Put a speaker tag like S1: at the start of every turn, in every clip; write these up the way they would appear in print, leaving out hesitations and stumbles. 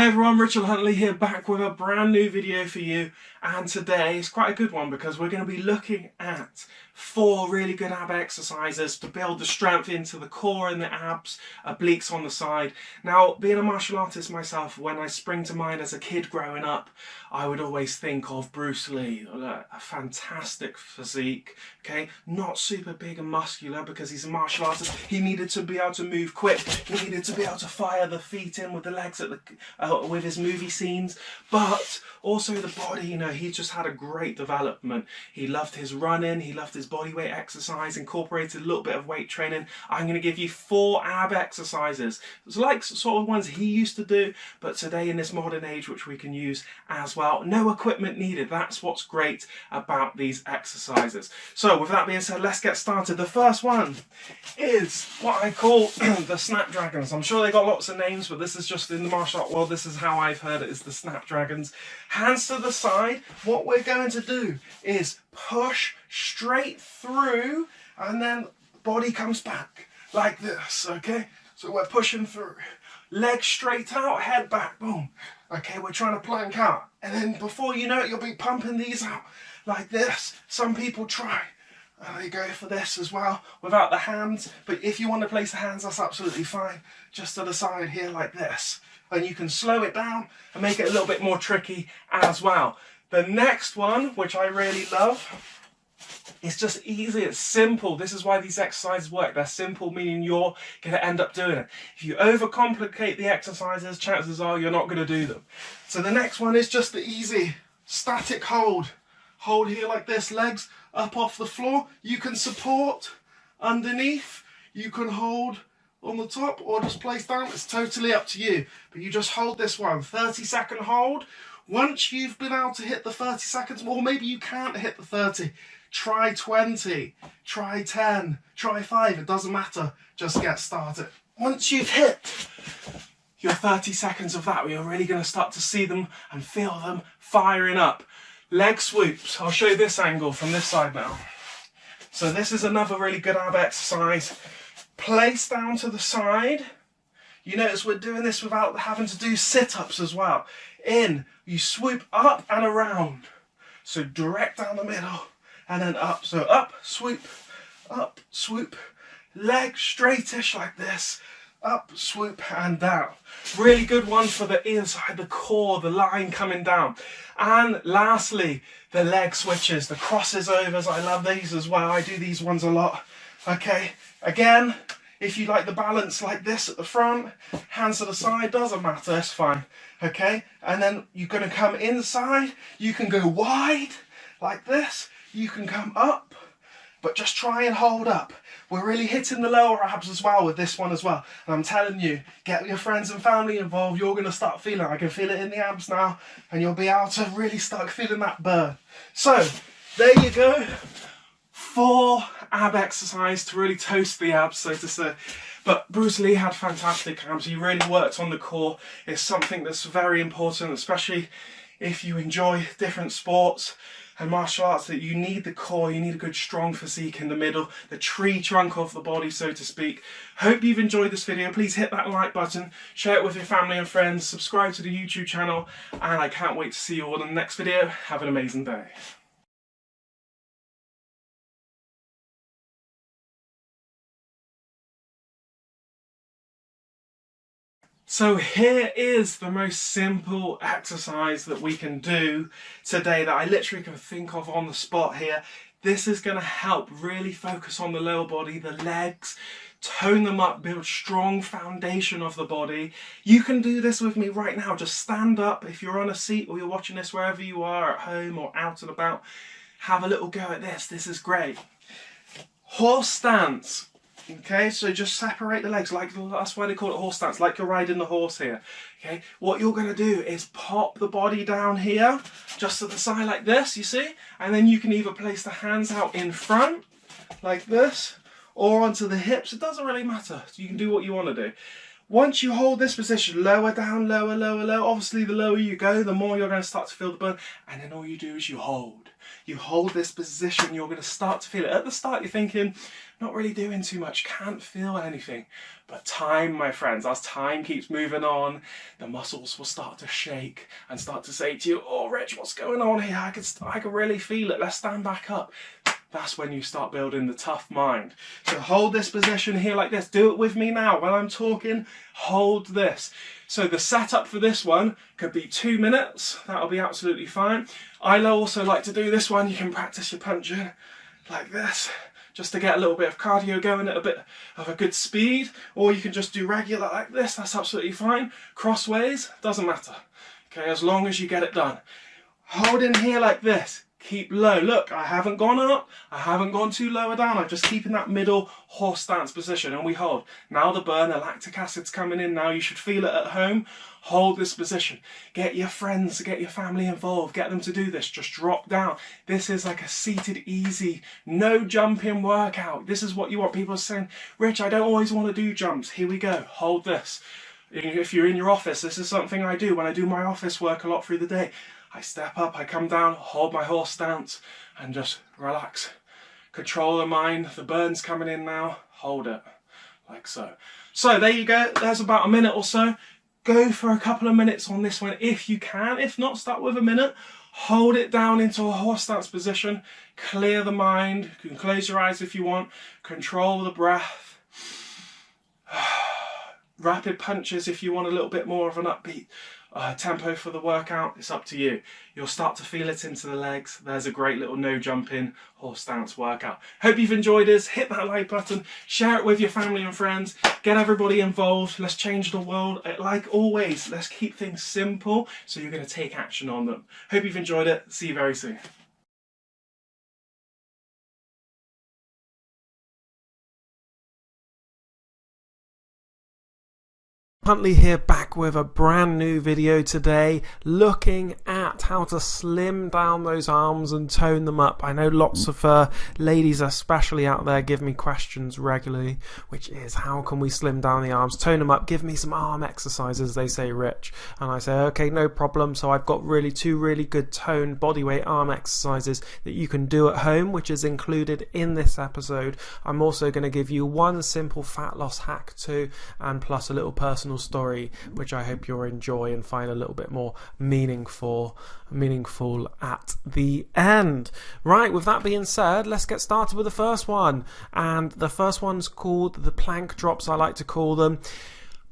S1: Hi everyone, Richard Huntley here, back with a brand new video for you, and today is quite a good one because we're going to be looking at 4 really good ab exercises to build the strength into the core and the abs, obliques on the side. Now, being a martial artist myself, when I spring to mind as a kid growing up, I would always think of Bruce Lee, a fantastic physique, okay, not super big and muscular because he's a martial artist. He needed to be able to move quick, he needed to be able to fire the feet in with the legs at the with his movie scenes, but also the body, you know, he just had a great development. He loved his running, he loved his body weight exercise, incorporated a little bit of weight training. I'm going to give you 4 ab exercises. It's like sort of ones he used to do, but today in this modern age, which we can use as well. No equipment needed. That's what's great about these exercises. So with that being said, let's get started. The first one is what I call the snapdragons. I'm sure they got lots of names, but this is just in the martial art world, this is how I've heard it, is the snapdragons. Hands to the side. What we're going to do is push straight through and then body comes back like this, okay? So we're pushing through. Legs straight out, head back, boom. Okay, we're trying to plank out. And then before you know it, you'll be pumping these out like this. Some people try. They go for this as well without the hands, but if you want to place the hands, that's absolutely fine. Just to the side here like this. And you can slow it down and make it a little bit more tricky as well. The next one, which I really love, it's just easy, it's simple. This is why these exercises work. They're simple, meaning you're going to end up doing it. If you overcomplicate the exercises, chances are you're not going to do them. So the next one is just the easy static hold. Hold here like this, legs up off the floor. You can support underneath, you can hold on the top or just place down. It's totally up to you, but you just hold this one, 30-second hold. Once you've been able to hit the 30 seconds, or maybe you can't hit the 30, try 20, try 10, try 5, it doesn't matter, just get started. Once you've hit your 30 seconds of that, you're really going to start to see them and feel them firing up. Leg swoops. I'll show you this angle from this side now. So this is another really good ab exercise. Place down to the side. You notice we're doing this without having to do sit-ups as well. In, you swoop up and around. So direct down the middle and then up. So up, swoop, leg straightish like this. Up, swoop and down. Really good one for the inside, the core, the line coming down. And lastly, the leg switches, the crosses overs. I love these as well. I do these ones a lot. Okay, again, if you like the balance like this at the front, hands to the side, doesn't matter, it's fine. Okay, and then you're going to come inside. You can go wide like this. You can come up, but just try and hold up. We're really hitting the lower abs as well with this one as well. And I'm telling you, get your friends and family involved. You're going to start feeling it. I can feel it in the abs now. And you'll be able to really start feeling that burn. So, there you go. 4 ab exercise to really toast the abs, so to say. But Bruce Lee had fantastic abs. He really worked on the core. It's something that's very important, especially if you enjoy different sports and martial arts, that you need the core, you need a good strong physique in the middle, the tree trunk of the body, so to speak. Hope you've enjoyed this video. Please hit that like button, share it with your family and friends, subscribe to the YouTube channel, and I can't wait to see you all in the next video. Have an amazing day. So here is the most simple exercise that we can do today that I literally can think of on the spot here. This is going to help really focus on the lower body, the legs, tone them up, build strong foundation of the body. You can do this with me right now. Just stand up if you're on a seat or you're watching this wherever you are, at home or out and about. Have a little go at this. This is great. Horse stance. Okay, so just separate the legs, like that's why they call it horse stance, like you're riding the horse here. Okay, what you're going to do is pop the body down here, just to the side like this, you see? And then you can either place the hands out in front, like this, or onto the hips. It doesn't really matter. So you can do what you want to do. Once you hold this position, lower down, lower, lower, lower. Obviously, the lower you go, the more you're going to start to feel the burn. And then all you do is you hold. You hold this position, you're going to start to feel it. At the start, you're thinking, not really doing too much, can't feel anything. But time, my friends, as time keeps moving on, the muscles will start to shake and start to say to you, oh, Rich, what's going on here? I can really feel it. Let's stand back up. That's when you start building the tough mind. So hold this position here like this. Do it with me now. When I'm talking, hold this. So the setup for this one could be 2 minutes. That'll be absolutely fine. I also like to do this one. You can practice your punching like this, just to get a little bit of cardio going at a bit of a good speed. Or you can just do regular like this. That's absolutely fine. Crossways, doesn't matter. Okay, as long as you get it done. Hold in here like this. Keep low. Look, I haven't gone up. I haven't gone too lower down. I'm just keeping that middle horse stance position, and we hold. Now the burn, the lactic acid's coming in. Now you should feel it at home. Hold this position. Get your friends, get your family involved. Get them to do this. Just drop down. This is like a seated, easy, no jumping workout. This is what you want. People are saying, Rich, I don't always want to do jumps. Here we go. Hold this. If you're in your office, this is something I do when I do my office work a lot through the day. I step up, I come down, hold my horse stance, and just relax. Control the mind. The burn's coming in now. Hold it, like so. So there you go. There's about a minute or so. Go for a couple of minutes on this one if you can. If not, start with a minute. Hold it down into a horse stance position. Clear the mind. You can close your eyes if you want. Control the breath. Rapid punches if you want a little bit more of an upbeat tempo for the workout. It's up to you. You'll start to feel it into the legs. There's a great little no jumping horse stance workout. Hope you've enjoyed this. Hit that like button, share it with your family and friends, get everybody involved. Let's change the world. Like always, let's keep things simple so you're going to take action on them. Hope you've enjoyed it. See you very soon. Huntley here, back with a brand new video today, looking at how to slim down those arms and tone them up. I know lots of ladies especially out there give me questions regularly, which is how can we slim down the arms, tone them up, give me some arm exercises, they say, Rich. And I say, okay, no problem. So I've got two really good toned bodyweight arm exercises that you can do at home, which is included in this episode. I'm also going to give you one simple fat loss hack too, and plus a little personal story which I hope you'll enjoy and find a little bit more meaningful at the end. Right, with that being said, let's get started with the first one, and the first one's called the plank drops, I like to call them.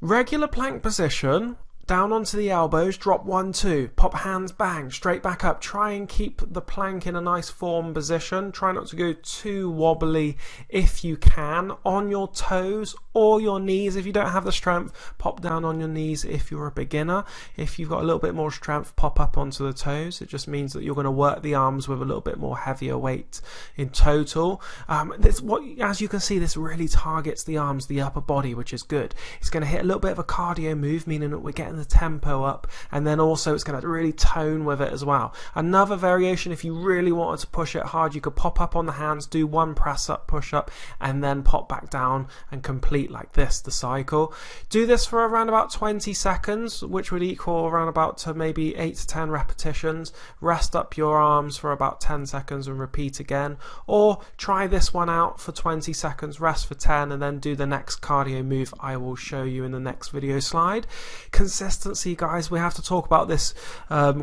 S1: Regular plank position, down onto the elbows, drop 1, 2, pop hands, bang, straight back up. Try and keep the plank in a nice form position. Try not to go too wobbly if you can. On your toes or your knees. If you don't have the strength, pop down on your knees if you're a beginner. If you've got a little bit more strength, pop up onto the toes. It just means that you're going to work the arms with a little bit more heavier weight in total. As you can see, this really targets the arms, the upper body, which is good. It's going to hit a little bit of a cardio move, meaning that we're getting the tempo up, and then also it's going to really tone with it as well. Another variation, if you really wanted to push it hard, you could pop up on the hands, do one press up, push up, and then pop back down and complete like this the cycle. Do this for around about 20 seconds, which would equal around about to maybe 8 to 10 repetitions. Rest up your arms for about 10 seconds and repeat again, or try this one out for 20 seconds, rest for 10, and then do the next cardio move I will show you in the next video slide. Consistency, guys, we have to talk about this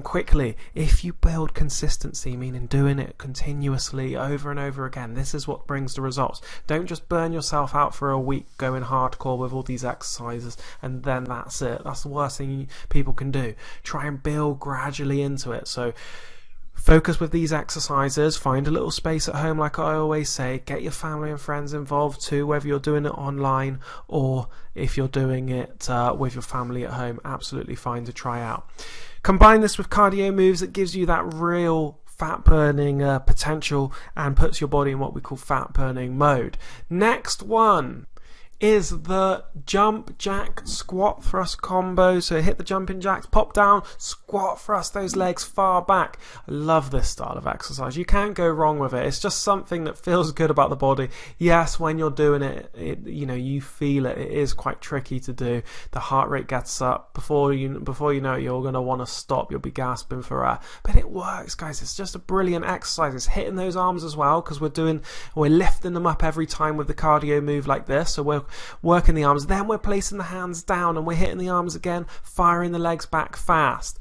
S1: quickly. If you build consistency, meaning doing it continuously over and over again, this is what brings the results. Don't just burn yourself out for a week going hardcore with all these exercises and then that's it. That's the worst thing people can do. Try and build gradually into it. So focus with these exercises, find a little space at home like I always say, get your family and friends involved too, whether you're doing it online or if you're doing it with your family at home, absolutely fine to try out. Combine this with cardio moves that gives you that real fat burning potential and puts your body in what we call fat burning mode. Next one
S2: is the jump jack squat thrust combo. So hit the jumping jacks, pop down, squat thrust those legs far back. I love this style of exercise. You can't go wrong with it. It's just something that feels good about the body. Yes, when you're doing it, you know, you feel it. It is quite tricky to do. The heart rate gets up. Before you know it, you're going to want to stop. You'll be gasping for air. But it works, guys. It's just a brilliant exercise. It's hitting those arms as well, because we're lifting them up every time with the cardio move like this. So we're working the arms, then we're placing the hands down and we're hitting the arms again, firing the legs back fast.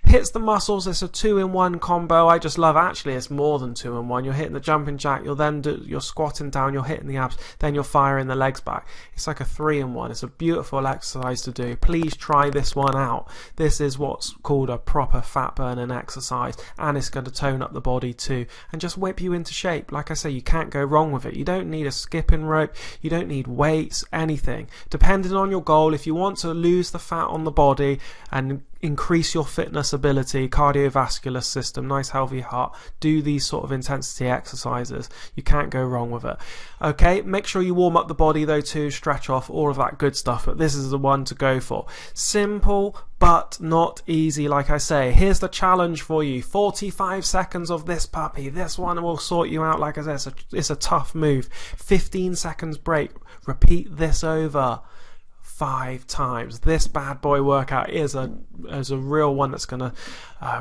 S2: Hits the muscles. It's a 2-in-1 combo. I just love, actually it's more than 2-in-1. You're hitting the jumping jack, you're squatting down, you're hitting the abs, then you're firing the legs back. It's like a 3-in-1. It's a beautiful exercise to do. Please try this one out. This is what's called a proper fat burning exercise, and it's going to tone up the body too and just whip you into shape. Like I say, you can't go wrong with it. You don't need a skipping rope, you don't need weights, anything. Depending on your goal, if you want to lose the fat on the body and increase your fitness ability, cardiovascular system, nice healthy heart, do these sort of intensity exercises. You can't go wrong with it. Okay, make sure you warm up the body though too, stretch off, all of that good stuff, but this is the one to go for. Simple but not easy, like I say. Here's the challenge for you. 45 seconds of this puppy. This one will sort you out. Like I said, it's a tough move. 15 seconds break. Repeat this over 5 times. This bad boy workout is a real one that's going to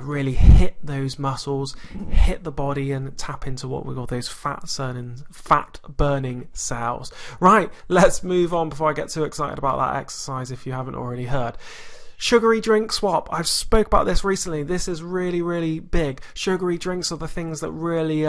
S2: really hit those muscles, hit the body, and tap into what we call those fat burning cells. Right, let's move on before I get too excited about that exercise if you haven't already heard. Sugary drink swap. I've spoke about this recently. This is really, really big. Sugary drinks are the things that really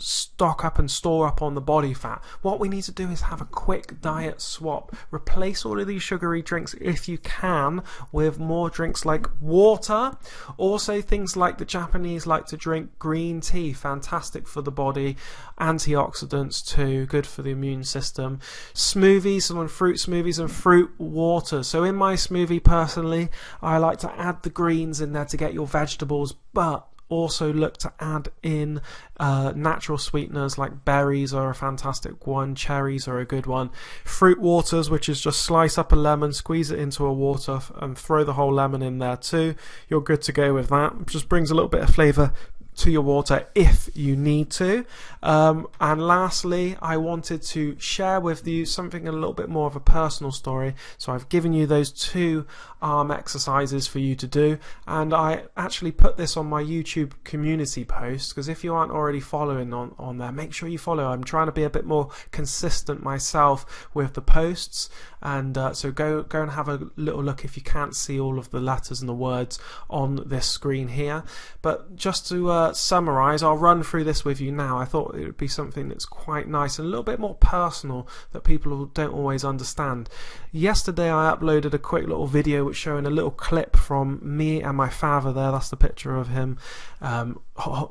S2: stock up and store up on the body fat. What we need to do is have a quick diet swap. Replace all of these sugary drinks, if you can, with more drinks like water. Also things like the Japanese like to drink green tea. Fantastic for the body. Antioxidants too, good for the immune system. Smoothies, some fruit smoothies and fruit water. So in my smoothie personally, I like to add the greens in there to get your vegetables, but also look to add in natural sweeteners like berries are a fantastic one, cherries are a good one. Fruit waters, which is just slice up a lemon, squeeze it into a water and throw the whole lemon in there too. You're good to go with that. It just brings a little bit of flavour to your water if you need to. And lastly, I wanted to share with you something a little bit more of a personal story. So I've given you those 2 arm exercises for you to do, and I actually put this on my YouTube community post, because if you aren't already following on there, make sure you follow. I'm trying to be a bit more consistent myself with the posts, and so go and have a little look if you can't see all of the letters and the words on this screen here. But just to summarize, I'll run through this with you now. I thought it would be something that's quite nice and a little bit more personal that people don't always understand. Yesterday I uploaded a quick little video which showing a little clip from me and my father there. That's the picture of him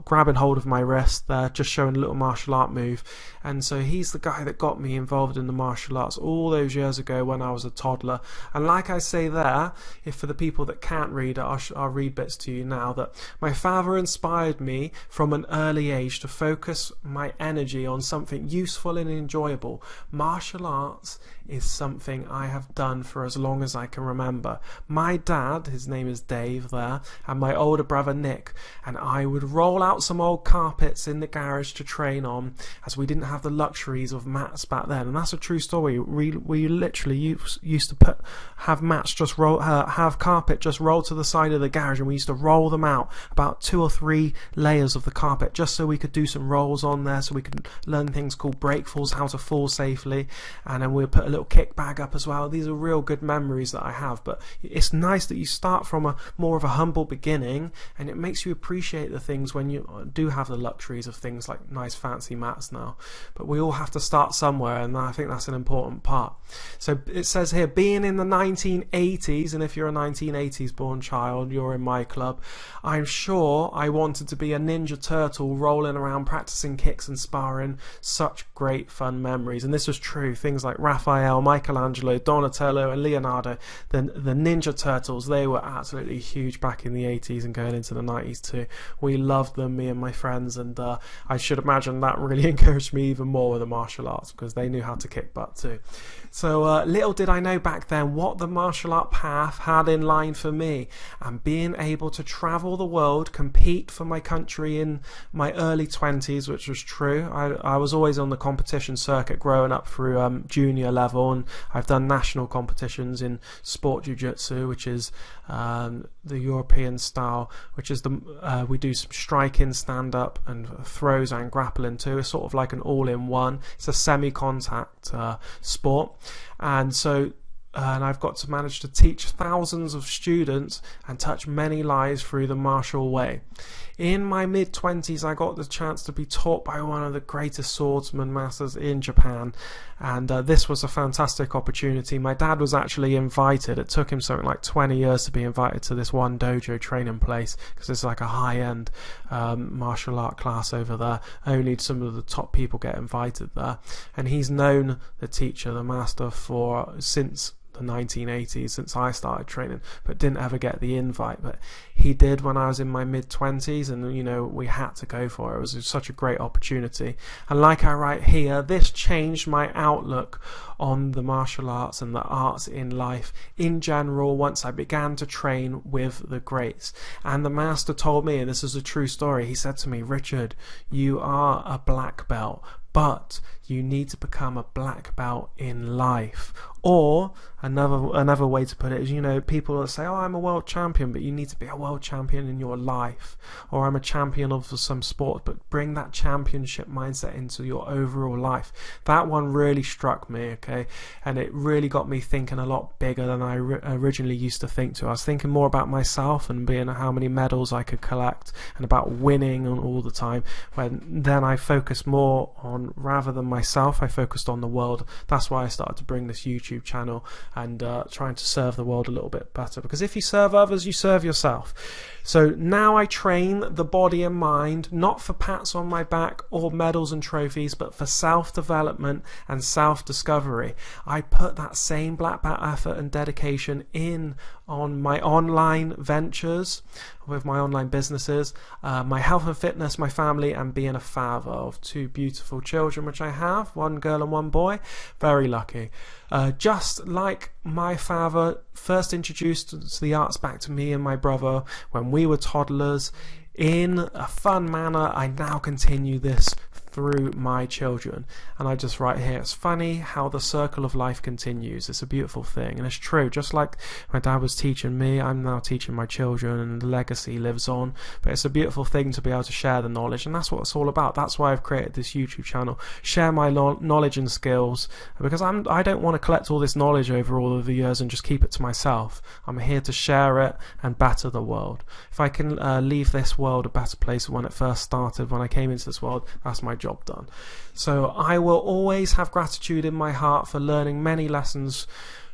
S2: grabbing hold of my wrist there, just showing a little martial art move. And so he's the guy that got me involved in the martial arts all those years ago when I was a toddler. And like I say there, if for the people that can't read it, I'll read bits to you now, that my father inspired me from an early age to focus my energy on something useful and enjoyable. Martial arts is something I have done for as long as I can remember. My dad, his name is Dave there, and my older brother Nick, and I would roll out some old carpets in the garage to train on, as we didn't have the luxuries of mats back then. And that's a true story. We literally used to have mats just have carpet just rolled to the side of the garage, and we used to roll them out, about 2 or 3 layers of the carpet, just so we could do some rolls on there, so we could learn things called break falls, how to fall safely, and then we'd put a little kick bag up as well. These are real good memories that I have. But it's nice that you start from a more of a humble beginning, and it makes you appreciate the things when you do have the luxuries of things like nice fancy mats now. But we all have to start somewhere, and I think that's an important part. So it says here, being in the 1980s, and if you're a 1980s born child, you're in my club. I'm sure I wanted to be a Ninja Turtle rolling around practicing kicks and sparring. Such great fun memories. And this was true. Things like Raphael, Michelangelo, Donatello and Leonardo, the Ninja Turtles, they were absolutely huge back in the 80s and going into the 90s too. We loved them, me and my friends, and I should imagine that really encouraged me even more with the martial arts, because they knew how to kick butt too. So little did I know back then what the martial art path had in line for me, and being able to travel the world, compete for my country in my early 20s, which was true. I was always on the competition circuit growing up through junior level, and I've done national competitions in sport jiu-jitsu, which is the European style, which is we do some striking, stand-up and throws and grappling too. It's sort of like an all-in-one. It's a semi-contact sport, and so and I've got to manage to teach thousands of students and touch many lives through the martial way. In my mid-20s, I got the chance to be taught by one of the greatest swordsman masters in Japan, and this was a fantastic opportunity. My dad was actually invited. It took him something like 20 years to be invited to this one dojo training place, because it's like a high-end martial art class over there. Only some of the top people get invited there, and he's known the teacher, the master, for since the 1980s, since I started training, but didn't ever get the invite. But he did when I was in my mid-20s, and you know, we had to go for it. It was such a great opportunity, and like I write here, this changed my outlook on the martial arts and the arts in life in general once I began to train with the greats. And the master told me, and this is a true story, he said to me, "Richard, you are a black belt, but you need to become a black belt in life." Or another way to put it is, you know, people say, "Oh, I'm a world champion," but you need to be a world champion in your life. Or I'm a champion of some sport, but bring that championship mindset into your overall life. That one really struck me, okay, and it really got me thinking a lot bigger than I originally used to think to. I was thinking more about myself and being how many medals I could collect and about winning all the time, when then I focused more on, rather than myself, I focused on the world. That's why I started to bring this YouTube channel and trying to serve the world a little bit better, because if you serve others, you serve yourself. So now I train the body and mind, not for pats on my back or medals and trophies, but for self-development and self-discovery. I put that same black belt effort and dedication in on my online ventures, with my online businesses, my health and fitness, my family, and being a father of 2 beautiful children, which I have, 1 girl and 1 boy. Very lucky. Just like my father first introduced the arts back to me and my brother when we were toddlers, in a fun manner, I now continue this through my children. And I just write here, it's funny how the circle of life continues. It's a beautiful thing, and it's true. Just like my dad was teaching me, I'm now teaching my children, and the legacy lives on. But it's a beautiful thing to be able to share the knowledge, and that's what it's all about. That's why I've created this YouTube channel, share my knowledge and skills, because I don't want to collect all this knowledge over all of the years and just keep it to myself. I'm here to share it and better the world. If I can leave this world a better place than when it first started, when I came into this world, that's my job done. So I will always have gratitude in my heart for learning many lessons,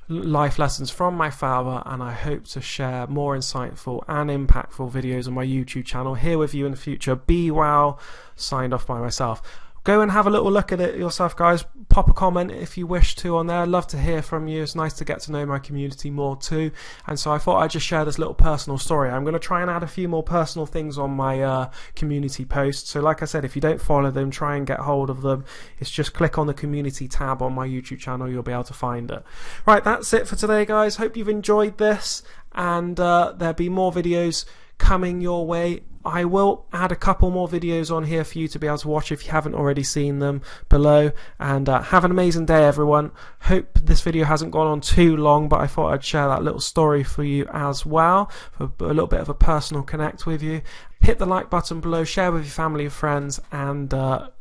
S2: life lessons from my father, and I hope to share more insightful and impactful videos on my YouTube channel here with you in the future. Be well, signed off by myself. Go and have a little look at it yourself, guys. Pop a comment if you wish to on there. I'd love to hear from you. It's nice to get to know my community more too. And so I thought I'd just share this little personal story. I'm going to try and add a few more personal things on my community posts. So like I said, if you don't follow them, try and get hold of them. It's just click on the community tab on my YouTube channel. You'll be able to find it. Right, that's it for today, guys. Hope you've enjoyed this. And there'll be more videos coming your way. I will add a couple more videos on here for you to be able to watch if you haven't already seen them below. And have an amazing day, everyone. Hope this video hasn't gone on too long, but I thought I'd share that little story for you as well, for a little bit of a personal connect with you. Hit the like button below, share with your family and friends, and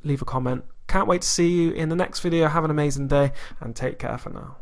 S2: leave a comment. Can't wait to see you in the next video. Have an amazing day and take care for now.